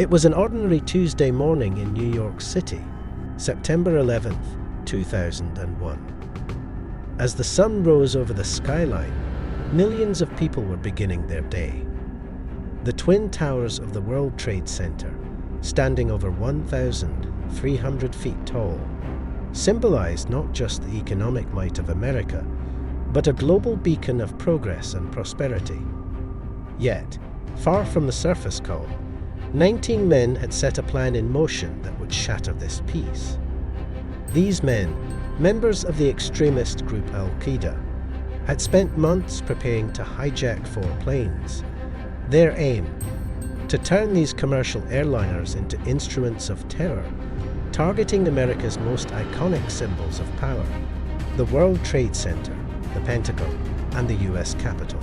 It was an ordinary Tuesday morning in New York City, September 11th, 2001. As the sun rose over the skyline, millions of people were beginning their day. The twin towers of the World Trade Center, standing over 1,300 feet tall, symbolized not just the economic might of America, but a global beacon of progress and prosperity. Yet, far from the surface calm, 19 men had set a plan in motion that would shatter this peace. These men, members of the extremist group Al-Qaeda, had spent months preparing to hijack 4 planes. Their aim, to turn these commercial airliners into instruments of terror, targeting America's most iconic symbols of power, the World Trade Center, the Pentagon, and the US Capitol.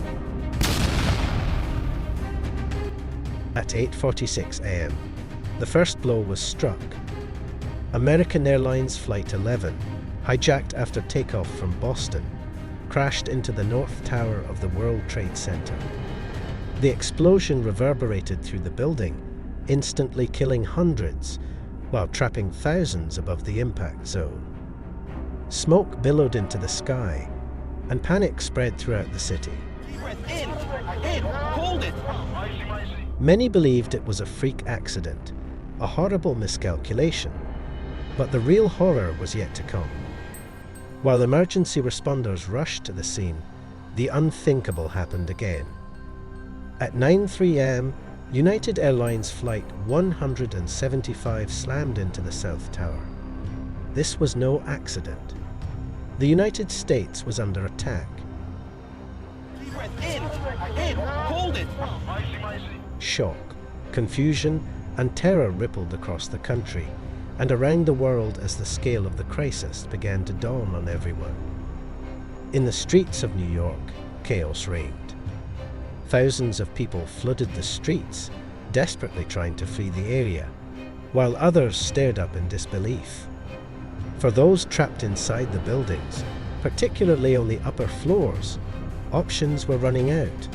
At 8:46 a.m., the first blow was struck. American Airlines Flight 11, hijacked after takeoff from Boston, crashed into the North Tower of the World Trade Center. The explosion reverberated through the building, instantly killing hundreds, while trapping thousands above the impact zone. Smoke billowed into the sky, and panic spread throughout the city. In, hold it! Many believed it was a freak accident, a horrible miscalculation, but the real horror was yet to come. While emergency responders rushed to the scene, the unthinkable happened again. At 9:03 a.m., United Airlines Flight 175 slammed into the South Tower. This was no accident. The United States was under attack. In, hold it! Shock, confusion, and terror rippled across the country and around the world as the scale of the crisis began to dawn on everyone. In the streets of New York, chaos reigned. Thousands of people flooded the streets, desperately trying to flee the area, while others stared up in disbelief. For those trapped inside the buildings, particularly on the upper floors, options were running out.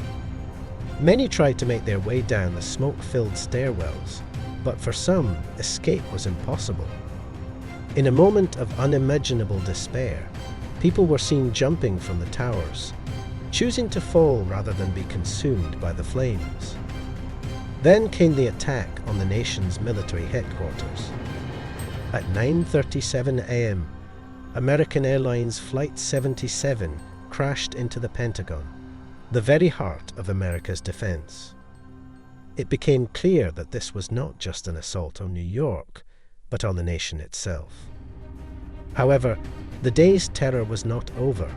Many tried to make their way down the smoke-filled stairwells, but for some, escape was impossible. In a moment of unimaginable despair, people were seen jumping from the towers, choosing to fall rather than be consumed by the flames. Then came the attack on the nation's military headquarters. At 9:37 a.m., American Airlines Flight 77 crashed into the Pentagon, the very heart of America's defense. It became clear that this was not just an assault on New York, but on the nation itself. However, the day's terror was not over.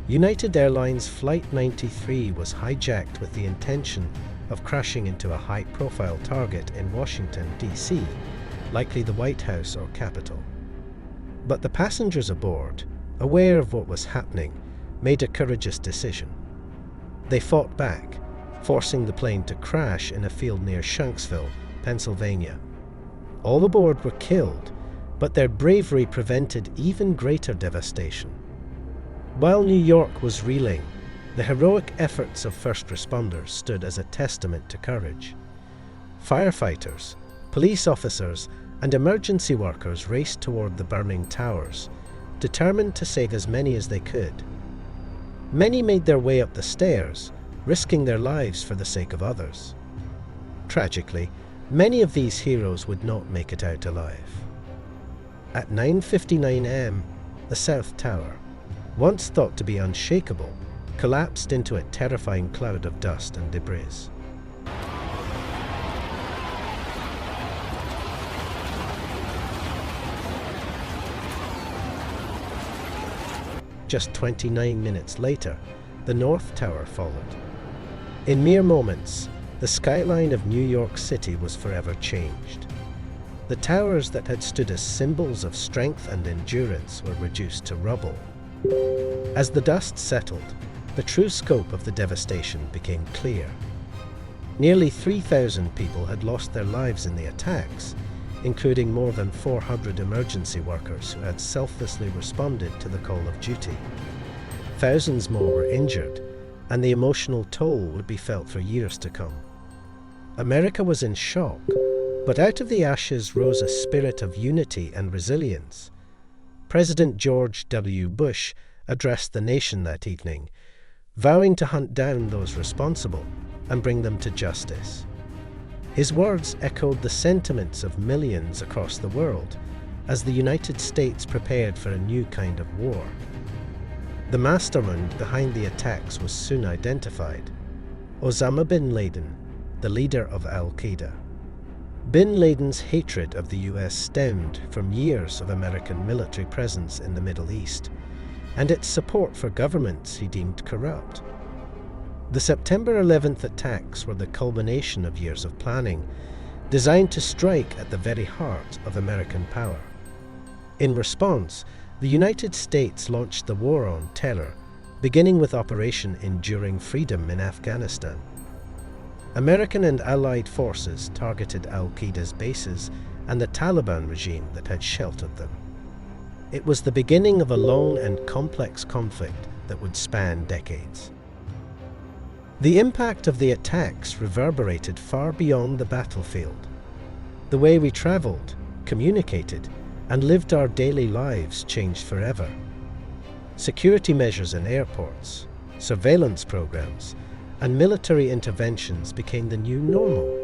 United Airlines Flight 93 was hijacked with the intention of crashing into a high-profile target in Washington, D.C., likely the White House or Capitol. But the passengers aboard, aware of what was happening, made a courageous decision. They fought back, forcing the plane to crash in a field near Shanksville, Pennsylvania. All aboard were killed, but their bravery prevented even greater devastation. While New York was reeling, the heroic efforts of first responders stood as a testament to courage. Firefighters, police officers, and emergency workers raced toward the burning towers, determined to save as many as they could. Many made their way up the stairs, risking their lives for the sake of others. Tragically, many of these heroes would not make it out alive. At 9:59 a.m., the South Tower, once thought to be unshakable, collapsed into a terrifying cloud of dust and debris. Just 29 minutes later, the North Tower followed. In mere moments, the skyline of New York City was forever changed. The towers that had stood as symbols of strength and endurance were reduced to rubble. As the dust settled, the true scope of the devastation became clear. Nearly 3,000 people had lost their lives in the attacks, including more than 400 emergency workers who had selflessly responded to the call of duty. Thousands more were injured, and the emotional toll would be felt for years to come. America was in shock, But out of the ashes rose a spirit of unity and resilience. President George W. Bush addressed the nation that evening, vowing to hunt down those responsible and bring them to justice. His words echoed the sentiments of millions across the world as the United States prepared for a new kind of war. The mastermind behind the attacks was soon identified: Osama bin Laden, the leader of Al-Qaeda. Bin Laden's hatred of the US stemmed from years of American military presence in the Middle East and its support for governments he deemed corrupt. The September 11th attacks were the culmination of years of planning, designed to strike at the very heart of American power. In response, the United States launched the War on Terror, beginning with Operation Enduring Freedom in Afghanistan. American and Allied forces targeted Al-Qaeda's bases and the Taliban regime that had sheltered them. It was the beginning of a long and complex conflict that would span decades. The impact of the attacks reverberated far beyond the battlefield. The way we traveled, communicated, and lived our daily lives changed forever. Security measures in airports, surveillance programs, and military interventions became the new normal.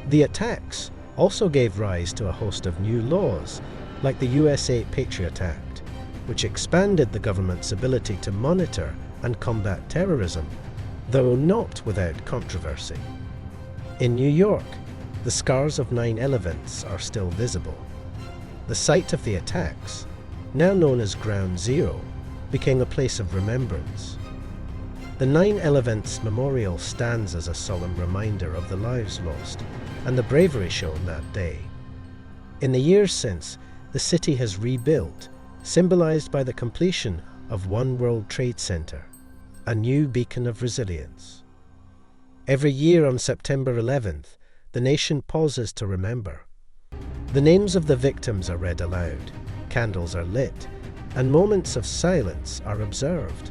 The attacks also gave rise to a host of new laws, like the USA Patriot Act, which expanded the government's ability to monitor and combat terrorism, though not without controversy. In New York, the scars of 9/11 events are still visible. The site of the attacks, now known as Ground Zero, became a place of remembrance. The 9/11 events memorial stands as a solemn reminder of the lives lost and the bravery shown that day. In the years since, the city has rebuilt, symbolized by the completion of One World Trade Center, a new beacon of resilience. Every year on September 11th, the nation pauses to remember. The names of the victims are read aloud, candles are lit, and moments of silence are observed.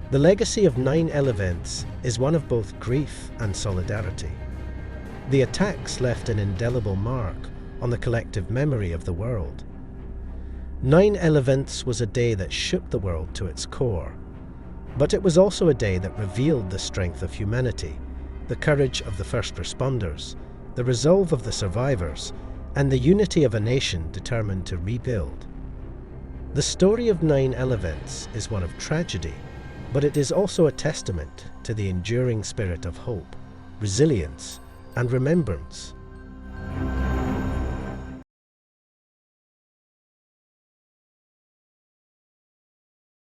The legacy of 9/11 events is one of both grief and solidarity. The attacks left an indelible mark on the collective memory of the world. 9/11 events was a day that shook the world to its core, but it was also a day that revealed the strength of humanity, the courage of the first responders, the resolve of the survivors, and the unity of a nation determined to rebuild. The story of 9/11 events is one of tragedy, but it is also a testament to the enduring spirit of hope, resilience, and remembrance.